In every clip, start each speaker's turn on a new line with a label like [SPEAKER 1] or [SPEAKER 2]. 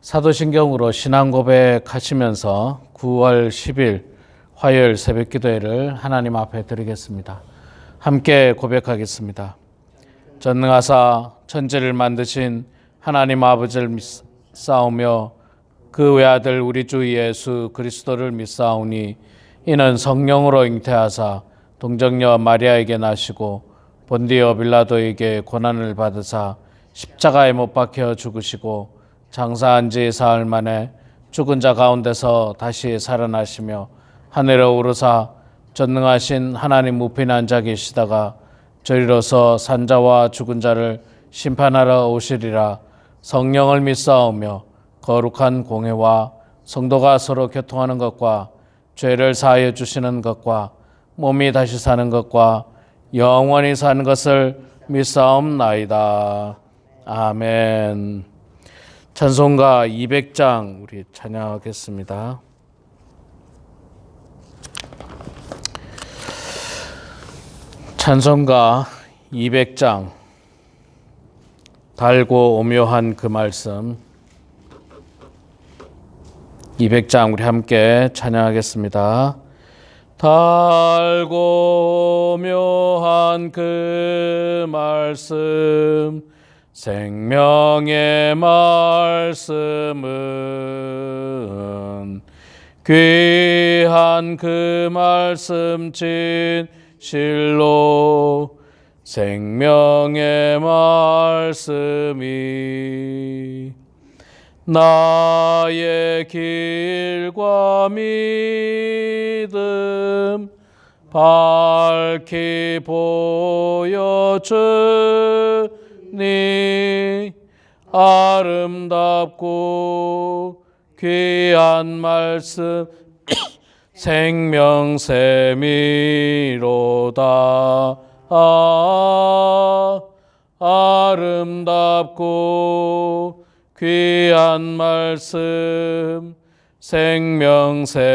[SPEAKER 1] 사도신경으로 신앙 고백하시면서 9월 10일 화요일 새벽 기도회를 하나님 앞에 드리겠습니다. 함께 고백하겠습니다. 전능하사 천지를 만드신 하나님 아버지를 믿사오며 그 외아들 우리 주 예수 그리스도를 믿사오니 이는 성령으로 잉태하사 동정녀 마리아에게 나시고 본디오 빌라도에게 고난을 받으사 십자가에 못 박혀 죽으시고 장사한 지 사흘 만에 죽은 자 가운데서 다시 살아나시며 하늘에 오르사 전능하신 하나님 우편에 앉아 계시다가 저리로서 산자와 죽은 자를 심판하러 오시리라. 성령을 믿사오며 거룩한 공회와 성도가 서로 교통하는 것과 죄를 사하여 주시는 것과 몸이 다시 사는 것과 영원히 사는 것을 믿사옵나이다. 아멘. 찬송가 200장 우리 찬양하겠습니다. 찬송가 200장 달고 오묘한 그 말씀 200장 우리 함께 찬양하겠습니다. 달고 오묘한 그 말씀 생명의 말씀은 귀한 그 말씀 진실로 생명의 말씀이 나의 길과 믿음 밝히 보여주니 아름답고 귀한 말씀 생명샘이로다. 아름답고 귀한 말씀 생명샘이로다.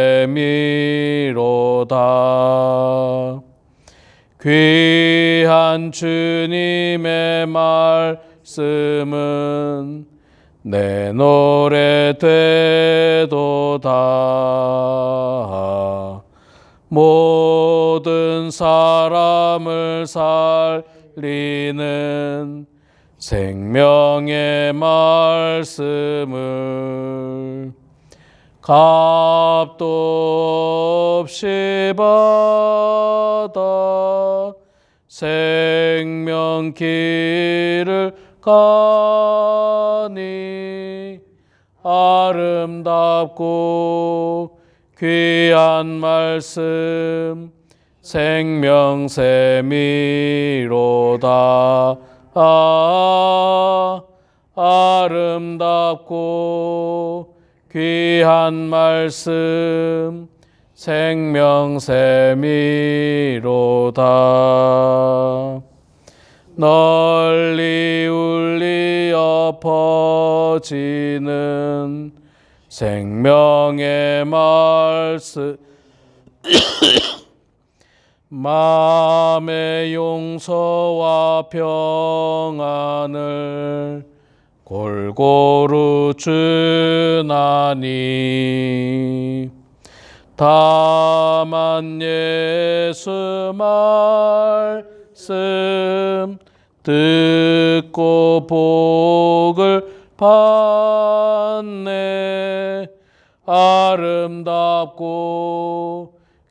[SPEAKER 1] 귀한 주님의 말씀은 내 노래 되도다. 모든 사람을 살리는 생명의 말씀을 값도 없이 받아 생명길을 가니 아름답고 귀한 말씀 생명샘이로다. 아름답고 귀한 말씀 생명샘이로다. 널리 울리어 퍼지는 생명의 말씀 마음의 용서와 평안을 골고루 주나니 다만 예수 말씀 듣고 복을 받네. 아름답고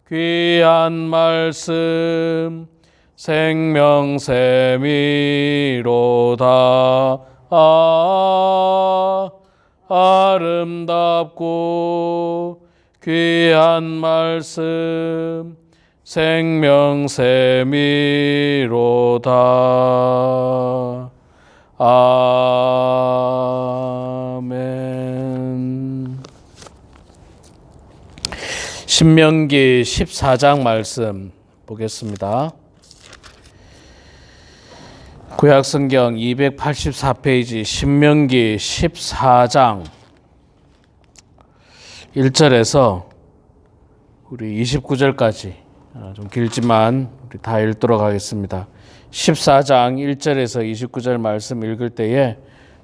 [SPEAKER 1] 귀한 말씀 생명샘이로다. 아름답고 귀한 말씀 생명샘이로다. 아멘. 신명기 14장 말씀 보겠습니다. 구약성경 284페이지 신명기 14장 1절에서 우리 29절까지 좀 길지만 우리 다 읽도록 하겠습니다. 14장 1절에서 29절 말씀 읽을 때에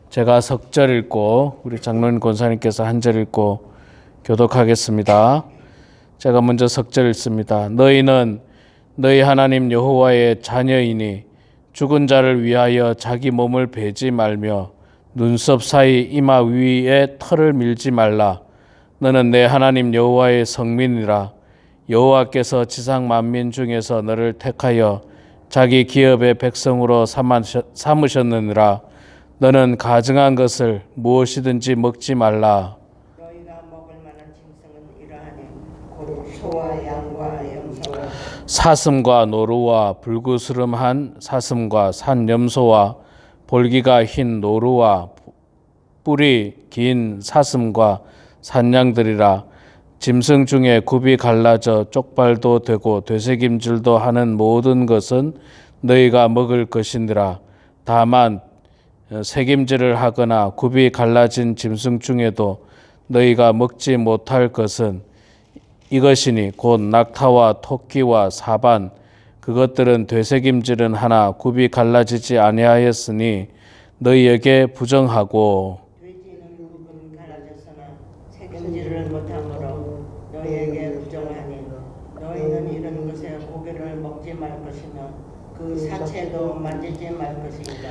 [SPEAKER 1] 제가 석 절 읽고 우리 장로님 권사님께서 한 절 읽고 교독하겠습니다. 제가 먼저 석 절 읽습니다. 너희는 너희 하나님 여호와의 자녀이니 죽은 자를 위하여 자기 몸을 베지 말며 눈썹 사이 이마 위에 털을 밀지 말라. 너는 내 하나님 여호와의 성민이라. 여호와께서 지상 만민 중에서 너를 택하여 자기 기업의 백성으로 삼으셨느니라. 너는 가증한 것을 무엇이든지 먹지 말라.
[SPEAKER 2] 너희가 먹을 만한 짐승은 이러하니 곧 소와 양과 염소와
[SPEAKER 1] 사슴과 노루와 불구스름한 사슴과 산염소와 볼기가 흰 노루와 뿔이 긴 사슴과 산양들이라. 짐승 중에 굽이 갈라져 쪽발도 되고 되새김질도 하는 모든 것은 너희가 먹을 것이니라. 다만 새김질을 하거나 굽이 갈라진 짐승 중에도 너희가 먹지 못할 것은 이것이니 곧 낙타와 토끼와 사반, 그것들은 되새김질은 하나 굽이 갈라지지 아니하였으니 너희에게 부정하고
[SPEAKER 2] 돼지는 굽은 갈라졌으나 새김질을 못하므로 너희에게 부정하니 너희는 이런 것에 고기를 먹지 말 것이며 그 사체도 만지지 말 것이니라.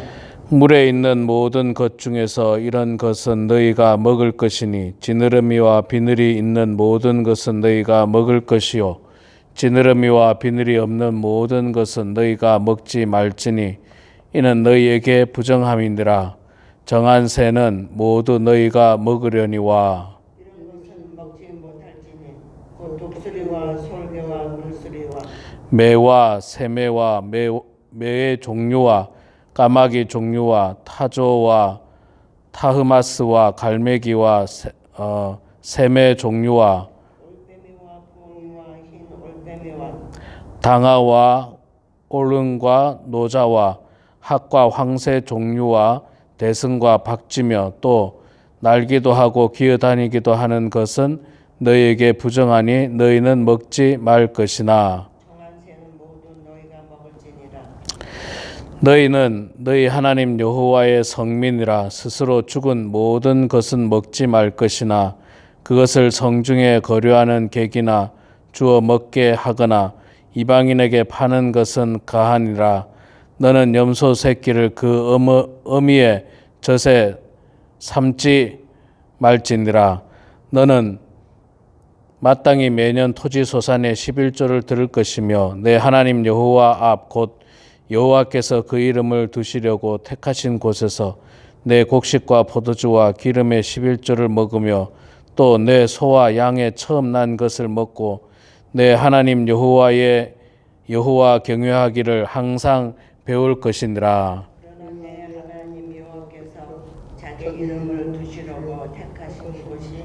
[SPEAKER 1] 물에 있는 모든 것 중에서 이런 것은 너희가 먹을 것이니 지느러미와 비늘이 있는 모든 것은 너희가 먹을 것이요 지느러미와 비늘이 없는 모든 것은 너희가 먹지 말지니 이는 너희에게 부정함이니라. 정한 새는 모두 너희가 먹으려니와
[SPEAKER 2] 이런 것은 먹지 못할지니 곧 독수리와 솔개와 물수리와
[SPEAKER 1] 매와 새매와 매의 종류와 까마귀 종류와 타조와 타흐마스와 갈매기와 새매 종류와
[SPEAKER 2] 올빼미와 부엉이와 흰 올빼미와
[SPEAKER 1] 당아와 오름과 노자와 학과 황새 종류와 대승과 박쥐며 또 날기도 하고 기어다니기도 하는 것은 너희에게 부정하니 너희는 먹지 말 것이나
[SPEAKER 2] 정한 새는 모두 너희가 먹을지니라.
[SPEAKER 1] 너희는 너희 하나님 여호와의 성민이라. 스스로 죽은 모든 것은 먹지 말 것이나 그것을 성중에 거류하는 객이나 주어 먹게 하거나 이방인에게 파는 것은 가하니라. 너는 염소 새끼를 그 어미의 젖에 삼지 말지니라. 너는 마땅히 매년 토지 소산의 11조를 들을 것이며 내 하나님 여호와 앞 곧 여호와께서 그 이름을 두시려고 택하신 곳에서 내 곡식과 포도주와 기름의 11조를 먹으며 또 내 소와 양의 처음 난 것을 먹고 내 하나님 여호와 경외하기를 항상 배울 것이니라.
[SPEAKER 2] 그러나 내 하나님 여호와께서 자기 이름을 두시려고 택하신 곳이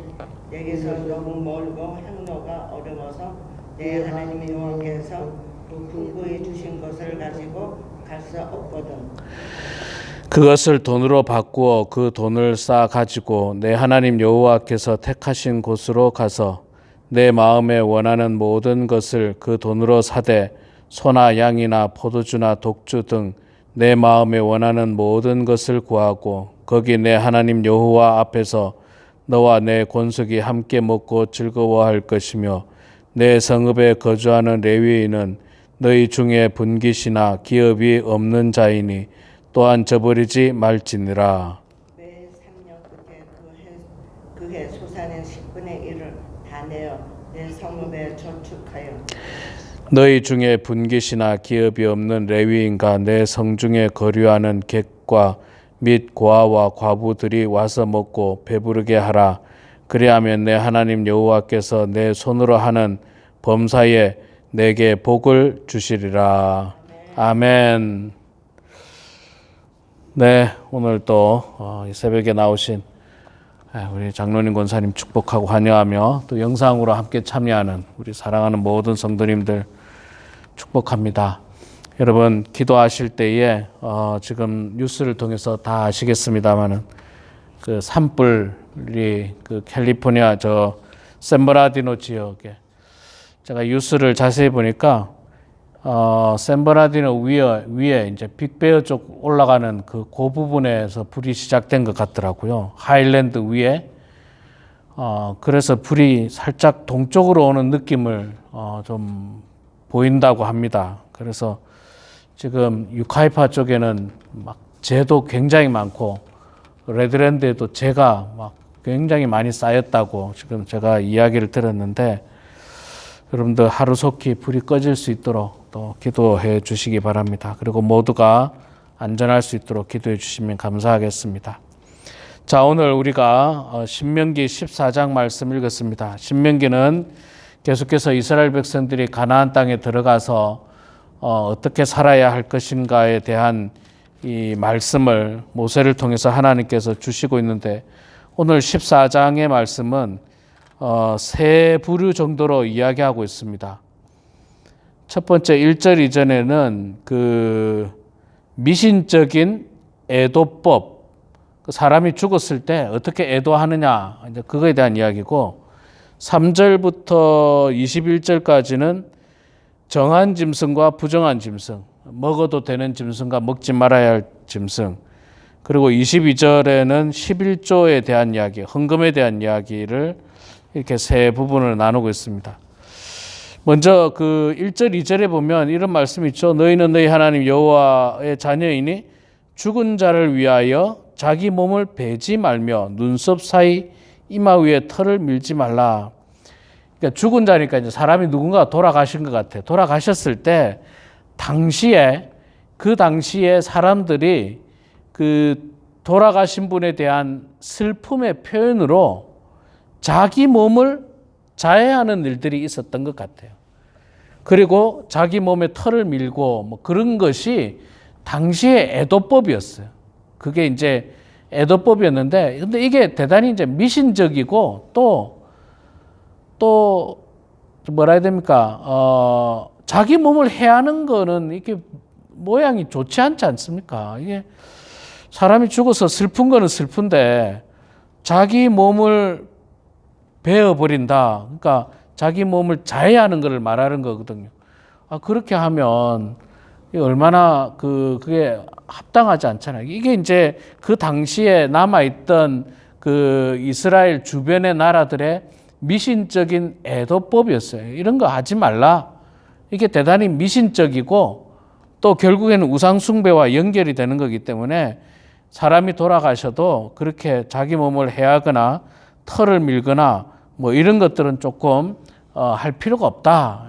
[SPEAKER 2] 내게서 너무 멀고 행로가 어려워서 내 하나님 여호와께서 그 궁고히 주신 것을 가지고 갈 수 없거든.
[SPEAKER 1] 그것을 돈으로 바꾸어 그 돈을 쌓아 가지고 내 하나님 여호와께서 택하신 곳으로 가서 내 마음에 원하는 모든 것을 그 돈으로 사되 소나 양이나 포도주나 독주 등 내 마음에 원하는 모든 것을 구하고 거기 내 하나님 여호와 앞에서 너와 내 권속이 함께 먹고 즐거워할 것이며 내 성읍에 거주하는 레위인은 너희 중에 분깃이나 기업이 없는 자이니 또한 저버리지 말지니라.
[SPEAKER 2] 매 3년 끝에 그해 소산의 10분의 1을 다 내어 내 성읍에 저축하여
[SPEAKER 1] 너희 중에 분깃이나 기업이 없는 레위인과 내 성중에 거류하는 객과 및 고아와 과부들이 와서 먹고 배부르게 하라. 그리하면 내 하나님 여호와께서 내 손으로 하는 범사에 내게 복을 주시리라. 아멘. 네, 오늘 또 이 새벽에 나오신 우리 장로님 권사님 축복하고 환영하며 또 영상으로 함께 참여하는 우리 사랑하는 모든 성도님들 축복합니다. 여러분 기도하실 때에 지금 뉴스를 통해서 다 아시겠습니다만은 그 산불이 그 캘리포니아 저 샌버라디노 지역에 제가 뉴스를 자세히 보니까 샌버나디노 위에 이제 빅베어 쪽 올라가는 그 부분에서 불이 시작된 것 같더라고요. 하일랜드 위에. 그래서 불이 살짝 동쪽으로 오는 느낌을 좀 보인다고 합니다. 그래서 지금 유카이파 쪽에는 막 재도 굉장히 많고 레드랜드에도 재가 막 굉장히 많이 쌓였다고 지금 제가 이야기를 들었는데, 여러분들 하루속히 불이 꺼질 수 있도록 또 기도해 주시기 바랍니다. 그리고 모두가 안전할 수 있도록 기도해 주시면 감사하겠습니다. 자, 오늘 우리가 신명기 14장 말씀 읽었습니다. 신명기는 계속해서 이스라엘 백성들이 가나안 땅에 들어가서 어떻게 살아야 할 것인가에 대한 이 말씀을 모세를 통해서 하나님께서 주시고 있는데, 오늘 14장의 말씀은 세 부류 정도로 이야기하고 있습니다. 첫 번째 1절 이전에는 그 미신적인 애도법, 사람이 죽었을 때 어떻게 애도하느냐, 이제 그거에 대한 이야기고, 3절부터 21절까지는 정한 짐승과 부정한 짐승, 먹어도 되는 짐승과 먹지 말아야 할 짐승, 그리고 22절에는 11조에 대한 이야기, 헌금에 대한 이야기를 이렇게 세 부분을 나누고 있습니다. 먼저 그 1절, 2절에 보면 이런 말씀이 있죠. 너희는 너희 하나님 여호와의 자녀이니 죽은 자를 위하여 자기 몸을 베지 말며 눈썹 사이 이마 위에 털을 밀지 말라. 그러니까 죽은 자니까 이제 사람이 누군가 돌아가신 것 같아. 돌아가셨을 때 그 당시에 사람들이 그 돌아가신 분에 대한 슬픔의 표현으로 자기 몸을 자해하는 일들이 있었던 것 같아요. 그리고 자기 몸에 털을 밀고 뭐 그런 것이 당시의 애도법이었어요. 그게 이제 애도법이었는데, 근데 이게 대단히 이제 미신적이고 또 뭐라 해야 됩니까? 자기 몸을 해하는 거는 이게 모양이 좋지 않지 않습니까? 이게 사람이 죽어서 슬픈 거는 슬픈데 자기 몸을 베어버린다. 그러니까 자기 몸을 자해하는 것을 말하는 거거든요. 그렇게 하면 얼마나 그게 합당하지 않잖아요. 이게 이제 그 당시에 남아있던 그 이스라엘 주변의 나라들의 미신적인 애도법이었어요. 이런 거 하지 말라. 이게 대단히 미신적이고 또 결국에는 우상숭배와 연결이 되는 거기 때문에 사람이 돌아가셔도 그렇게 자기 몸을 해하거나 털을 밀거나 뭐 이런 것들은 조금 할 필요가 없다.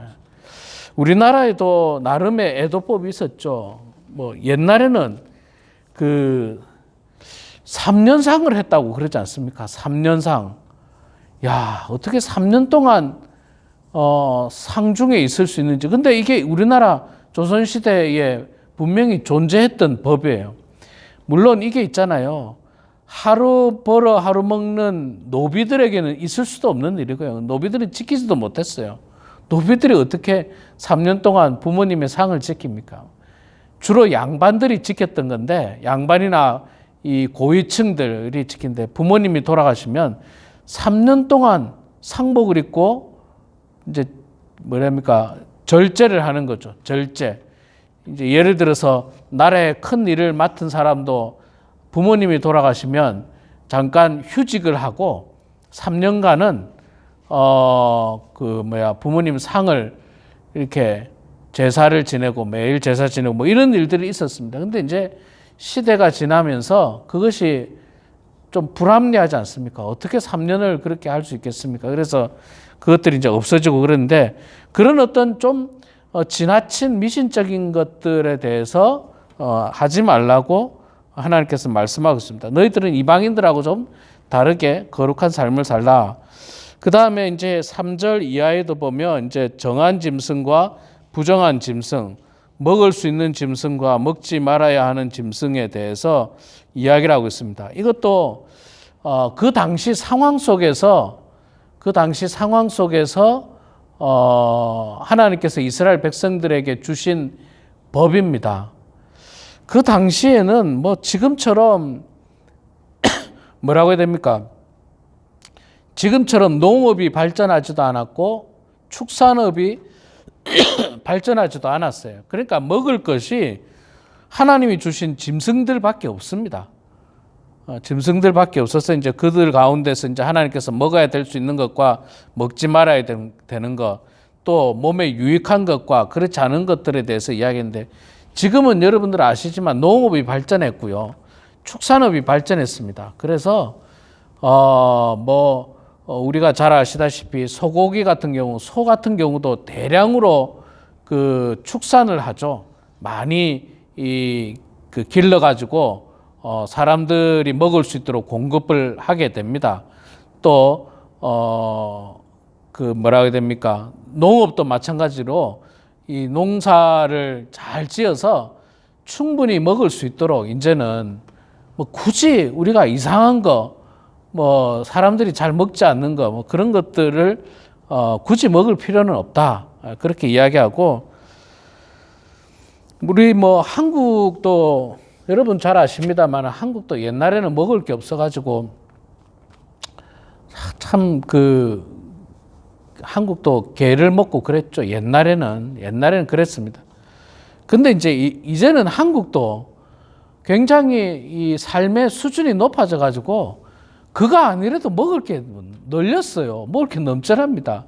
[SPEAKER 1] 우리나라에도 나름의 애도법이 있었죠. 뭐 옛날에는 그 3년상을 했다고 그러지 않습니까? 3년상. 야, 어떻게 3년 동안 상중에 있을 수 있는지. 근데 이게 우리나라 조선시대에 분명히 존재했던 법이에요. 물론 이게 있잖아요. 하루 벌어 하루 먹는 노비들에게는 있을 수도 없는 일이고요. 노비들은 지키지도 못했어요. 노비들이 어떻게 3년 동안 부모님의 상을 지킵니까? 주로 양반들이 지켰던 건데, 양반이나 이 고위층들이 지킨데, 부모님이 돌아가시면 3년 동안 상복을 입고 이제 뭐랍니까? 절제를 하는 거죠. 절제. 이제 예를 들어서 나라의 큰 일을 맡은 사람도 부모님이 돌아가시면 잠깐 휴직을 하고 3년간은 부모님 상을 이렇게 제사를 지내고 매일 제사 지내고 뭐 이런 일들이 있었습니다. 근데 이제 시대가 지나면서 그것이 좀 불합리하지 않습니까? 어떻게 3년을 그렇게 할 수 있겠습니까? 그래서 그것들이 이제 없어지고 그러는데, 그런 어떤 좀 지나친 미신적인 것들에 대해서 하지 말라고 하나님께서 말씀하고 있습니다. 너희들은 이방인들하고 좀 다르게 거룩한 삶을 살라. 그 다음에 이제 3절 이하에도 보면 이제 정한 짐승과 부정한 짐승, 먹을 수 있는 짐승과 먹지 말아야 하는 짐승에 대해서 이야기를 하고 있습니다. 이것도 그 당시 상황 속에서 하나님께서 이스라엘 백성들에게 주신 법입니다. 그 당시에는 뭐 지금처럼 뭐라고 해야 됩니까? 지금처럼 농업이 발전하지도 않았고 축산업이 발전하지도 않았어요. 그러니까 먹을 것이 하나님이 주신 짐승들밖에 없습니다. 짐승들밖에 없어서 이제 그들 가운데서 이제 하나님께서 먹어야 될 수 있는 것과 먹지 말아야 되는 것, 또 몸에 유익한 것과 그렇지 않은 것들에 대해서 이야기했는데, 지금은 여러분들 아시지만 농업이 발전했고요, 축산업이 발전했습니다. 그래서 우리가 잘 아시다시피 소고기 같은 경우, 소 같은 경우도 대량으로 그 축산을 하죠. 많이 길러 가지고 사람들이 먹을 수 있도록 공급을 하게 됩니다. 또 뭐라 해야 됩니까? 농업도 마찬가지로 이 농사를 잘 지어서 충분히 먹을 수 있도록 이제는 뭐 굳이 우리가 이상한 거, 뭐 사람들이 잘 먹지 않는 거, 뭐 그런 것들을 굳이 먹을 필요는 없다, 그렇게 이야기하고, 우리 뭐 한국도 여러분 잘 아십니다만 한국도 옛날에는 먹을 게 없어가지고 참 한국도 게를 먹고 그랬죠. 옛날에는 그랬습니다. 근데 이제는 한국도 굉장히 이 삶의 수준이 높아져 가지고 그거 아니래도 먹을 게 늘렸어요. 먹을 게 넘쳐납니다.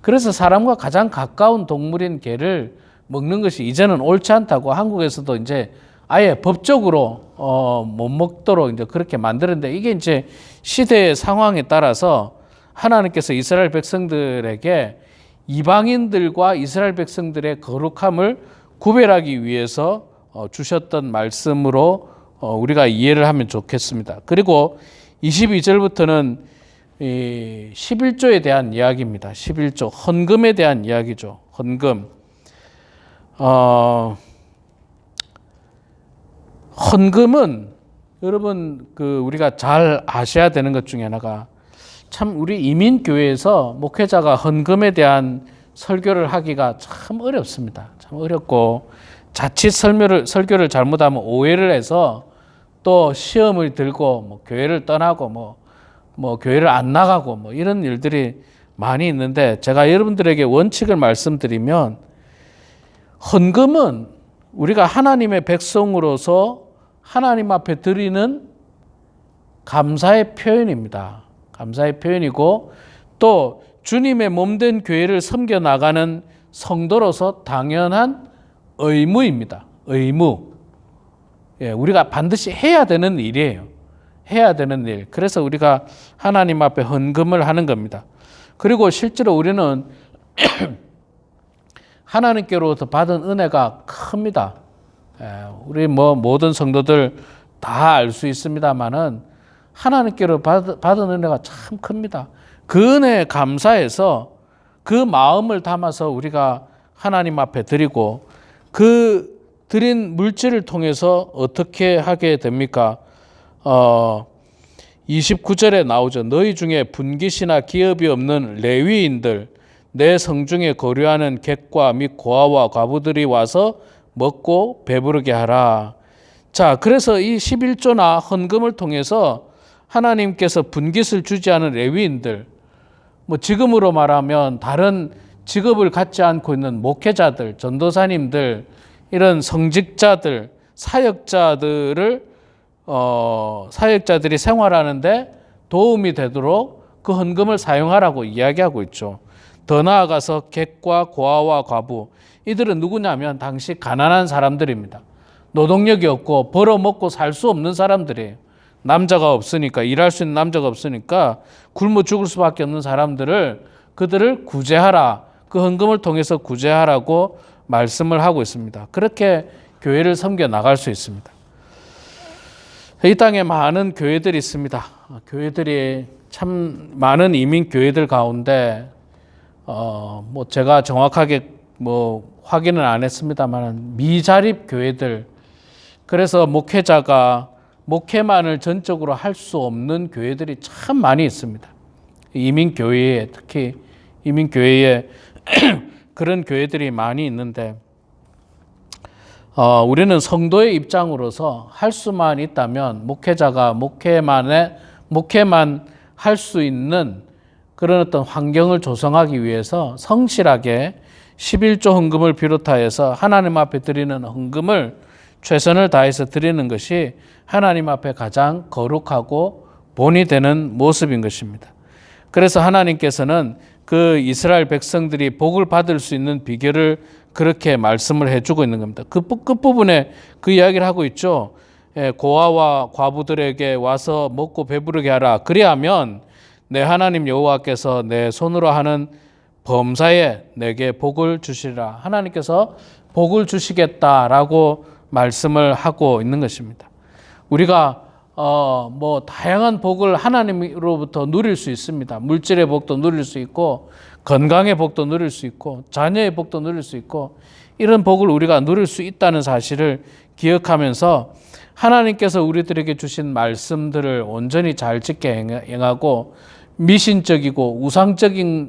[SPEAKER 1] 그래서 사람과 가장 가까운 동물인 개를 먹는 것이 이제는 옳지 않다고 한국에서도 이제 아예 법적으로 못 먹도록 이제 그렇게 만드는데, 이게 이제 시대의 상황에 따라서 하나님께서 이스라엘 백성들에게 이방인들과 이스라엘 백성들의 거룩함을 구별하기 위해서 주셨던 말씀으로 우리가 이해를 하면 좋겠습니다. 그리고 22절부터는 11조에 대한 이야기입니다. 11조, 헌금에 대한 이야기죠. 헌금. 헌금은 여러분 우리가 잘 아셔야 되는 것 중에 하나가, 참 우리 이민교회에서 목회자가 헌금에 대한 설교를 하기가 참 어렵습니다. 참 어렵고, 자칫 설교를 잘못하면 오해를 해서 또 시험을 들고 뭐 교회를 떠나고 뭐 교회를 안 나가고 뭐 이런 일들이 많이 있는데, 제가 여러분들에게 원칙을 말씀드리면, 헌금은 우리가 하나님의 백성으로서 하나님 앞에 드리는 감사의 표현입니다. 감사의 표현이고, 또 주님의 몸된 교회를 섬겨 나가는 성도로서 당연한 의무입니다. 의무. 우리가 반드시 해야 되는 일이에요. 해야 되는 일. 그래서 우리가 하나님 앞에 헌금을 하는 겁니다. 그리고 실제로 우리는 하나님께로부터 받은 은혜가 큽니다. 우리 모든 성도들 다 알 수 있습니다만은 하나님께로 받은 은혜가 참 큽니다. 그 은혜에 감사해서 그 마음을 담아서 우리가 하나님 앞에 드리고, 그 드린 물질을 통해서 어떻게 하게 됩니까? 29절에 나오죠. 너희 중에 분깃이나 기업이 없는 레위인들, 내 성중에 거류하는 객과 및 고아와 과부들이 와서 먹고 배부르게 하라. 자, 그래서 이 11조나 헌금을 통해서 하나님께서 분깃을 주지 않은 레위인들, 뭐 지금으로 말하면 다른 직업을 갖지 않고 있는 목회자들, 전도사님들, 이런 성직자들, 사역자들이 생활하는데 도움이 되도록 그 헌금을 사용하라고 이야기하고 있죠. 더 나아가서 객과 고아와 과부, 이들은 누구냐면 당시 가난한 사람들입니다. 노동력이 없고 벌어먹고 살 수 없는 사람들이에요. 남자가 없으니까, 일할 수 있는 남자가 없으니까 굶어 죽을 수밖에 없는 그들을 구제하라, 그 헌금을 통해서 구제하라고 말씀을 하고 있습니다. 그렇게 교회를 섬겨 나갈 수 있습니다. 이 땅에 많은 교회들이 있습니다. 교회들이 참 많은 이민 교회들 가운데 제가 정확하게 확인은 안 했습니다만 미자립 교회들, 그래서 목회자가 목회만을 전적으로 할 수 없는 교회들이 참 많이 있습니다. 이민교회에, 특히 이민교회에 그런 교회들이 많이 있는데, 우리는 성도의 입장으로서 할 수만 있다면 목회자가 목회만 할 수 있는 그런 어떤 환경을 조성하기 위해서 성실하게 11조 헌금을 비롯하여서 하나님 앞에 드리는 헌금을 최선을 다해서 드리는 것이 하나님 앞에 가장 거룩하고 본이 되는 모습인 것입니다. 그래서 하나님께서는 그 이스라엘 백성들이 복을 받을 수 있는 비결을 그렇게 말씀을 해주고 있는 겁니다. 그 끝부분에 그 이야기를 하고 있죠. 고아와 과부들에게 와서 먹고 배부르게 하라. 그리하면 내 하나님 여호와께서 내 손으로 하는 범사에 내게 복을 주시리라. 하나님께서 복을 주시겠다라고 말씀을 하고 있는 것입니다. 우리가 다양한 복을 하나님으로부터 누릴 수 있습니다. 물질의 복도 누릴 수 있고, 건강의 복도 누릴 수 있고, 자녀의 복도 누릴 수 있고, 이런 복을 우리가 누릴 수 있다는 사실을 기억하면서 하나님께서 우리들에게 주신 말씀들을 온전히 잘 지켜 행하고, 미신적이고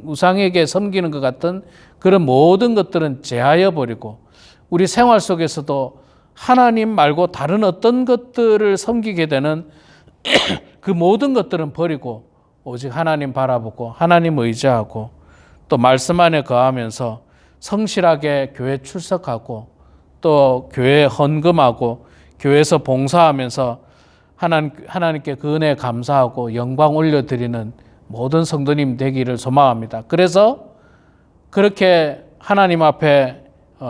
[SPEAKER 1] 우상에게 섬기는 것 같은 그런 모든 것들은 제하여 버리고, 우리 생활 속에서도 하나님 말고 다른 어떤 것들을 섬기게 되는 그 모든 것들은 버리고 오직 하나님 바라보고 하나님 의지하고 또 말씀 안에 거하면서 성실하게 교회 출석하고 또 교회에 헌금하고 교회에서 봉사하면서 하나님께 그 은혜에 감사하고 영광 올려드리는 모든 성도님 되기를 소망합니다. 그래서 그렇게 하나님 앞에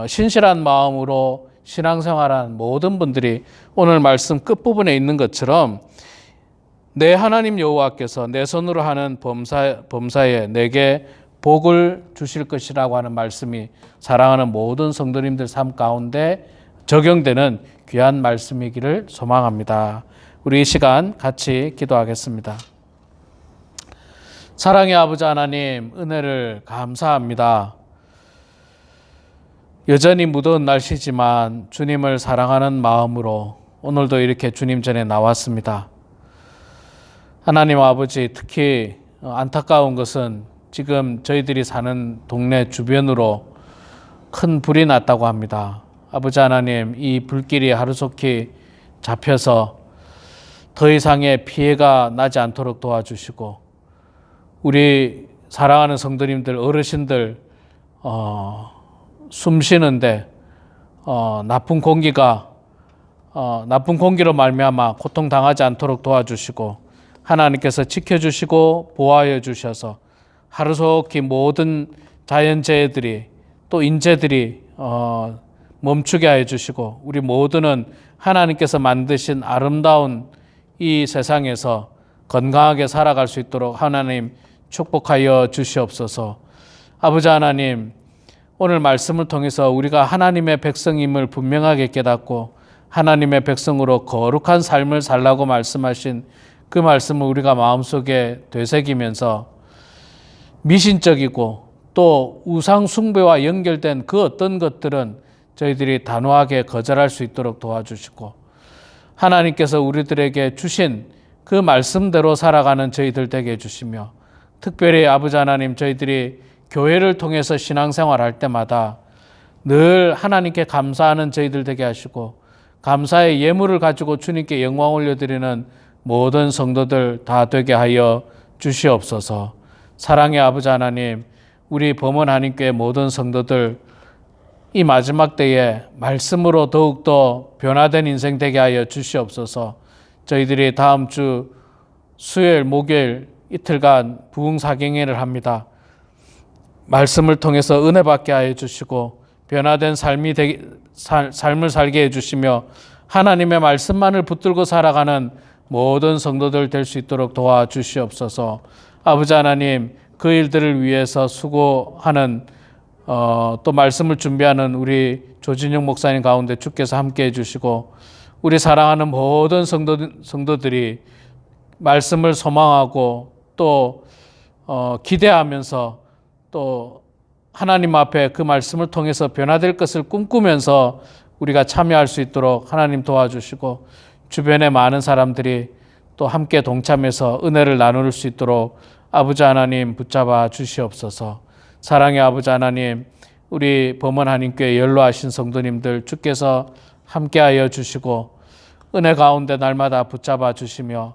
[SPEAKER 1] 신실한 마음으로 신앙생활한 모든 분들이 오늘 말씀 끝부분에 있는 것처럼 내 하나님 여호와께서 내 손으로 하는 범사에 내게 복을 주실 것이라고 하는 말씀이 사랑하는 모든 성도님들 삶 가운데 적용되는 귀한 말씀이기를 소망합니다. 우리 이 시간 같이 기도하겠습니다. 사랑의 아버지 하나님, 은혜를 감사합니다. 여전히 무더운 날씨지만 주님을 사랑하는 마음으로 오늘도 이렇게 주님 전에 나왔습니다. 하나님 아버지, 특히 안타까운 것은 지금 저희들이 사는 동네 주변으로 큰 불이 났다고 합니다. 아버지 하나님, 이 불길이 하루속히 잡혀서 더 이상의 피해가 나지 않도록 도와주시고, 우리 사랑하는 성도님들, 어르신들 숨 쉬는데 나쁜 공기로 말미암아 고통당하지 않도록 도와주시고 하나님께서 지켜주시고 보호하여 주셔서 하루속히 모든 자연재해들이 또 인재들이 멈추게 하여 주시고 우리 모두는 하나님께서 만드신 아름다운 이 세상에서 건강하게 살아갈 수 있도록 하나님 축복하여 주시옵소서. 아버지 하나님, 오늘 말씀을 통해서 우리가 하나님의 백성임을 분명하게 깨닫고 하나님의 백성으로 거룩한 삶을 살라고 말씀하신 그 말씀을 우리가 마음속에 되새기면서 미신적이고 또 우상 숭배와 연결된 그 어떤 것들은 저희들이 단호하게 거절할 수 있도록 도와주시고 하나님께서 우리들에게 주신 그 말씀대로 살아가는 저희들 되게 해주시며 특별히 아버지 하나님, 저희들이 교회를 통해서 신앙생활할 때마다 늘 하나님께 감사하는 저희들 되게 하시고 감사의 예물을 가지고 주님께 영광 올려드리는 모든 성도들 다 되게 하여 주시옵소서. 사랑의 아버지 하나님, 우리 범원 한인교회 모든 성도들 이 마지막 때에 말씀으로 더욱더 변화된 인생 되게 하여 주시옵소서. 저희들이 다음 주 수요일, 목요일 이틀간 부흥사경회를 합니다. 말씀을 통해서 은혜 받게 하여 주시고 변화된 삶을 살게 해주시며 하나님의 말씀만을 붙들고 살아가는 모든 성도들 될 수 있도록 도와주시옵소서. 아버지 하나님, 그 일들을 위해서 수고하는 또 말씀을 준비하는 우리 조진영 목사님 가운데 주께서 함께 해주시고 우리 사랑하는 모든 성도들이 말씀을 소망하고 또 기대하면서 또 하나님 앞에 그 말씀을 통해서 변화될 것을 꿈꾸면서 우리가 참여할 수 있도록 하나님 도와주시고 주변의 많은 사람들이 또 함께 동참해서 은혜를 나눌 수 있도록 아버지 하나님 붙잡아 주시옵소서. 사랑의 아버지 하나님, 우리 범원 한인교회 연로하신 성도님들 주께서 함께하여 주시고 은혜 가운데 날마다 붙잡아 주시며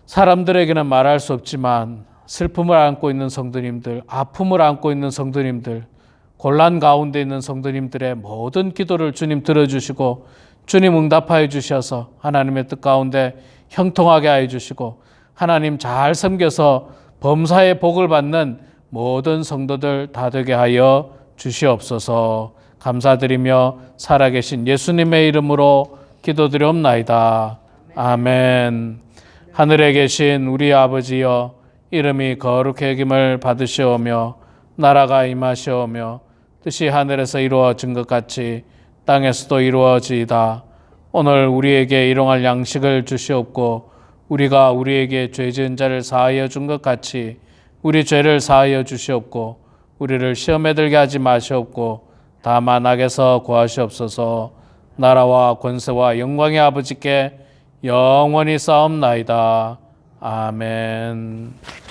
[SPEAKER 1] 사람들에게는 말할 수 없지만 슬픔을 안고 있는 성도님들, 아픔을 안고 있는 성도님들, 곤란 가운데 있는 성도님들의 모든 기도를 주님 들어주시고 주님 응답하여 주셔서 하나님의 뜻 가운데 형통하게 하여 주시고 하나님 잘 섬겨서 범사의 복을 받는 모든 성도들 다 되게 하여 주시옵소서. 감사드리며 살아계신 예수님의 이름으로 기도드리옵나이다. 아멘. 하늘에 계신 우리 아버지여, 이름이 거룩히 여김을 받으시오며 나라가 임하시오며 뜻이 하늘에서 이루어진 것 같이 땅에서도 이루어지이다. 오늘 우리에게 일용할 양식을 주시옵고 우리가 우리에게 죄 지은 자를 사하여 준 것 같이 우리 죄를 사하여 주시옵고 우리를 시험에 들게 하지 마시옵고 다만 악에서 구하시옵소서. 나라와 권세와 영광의 아버지께 영원히 싸움나이다. 아멘.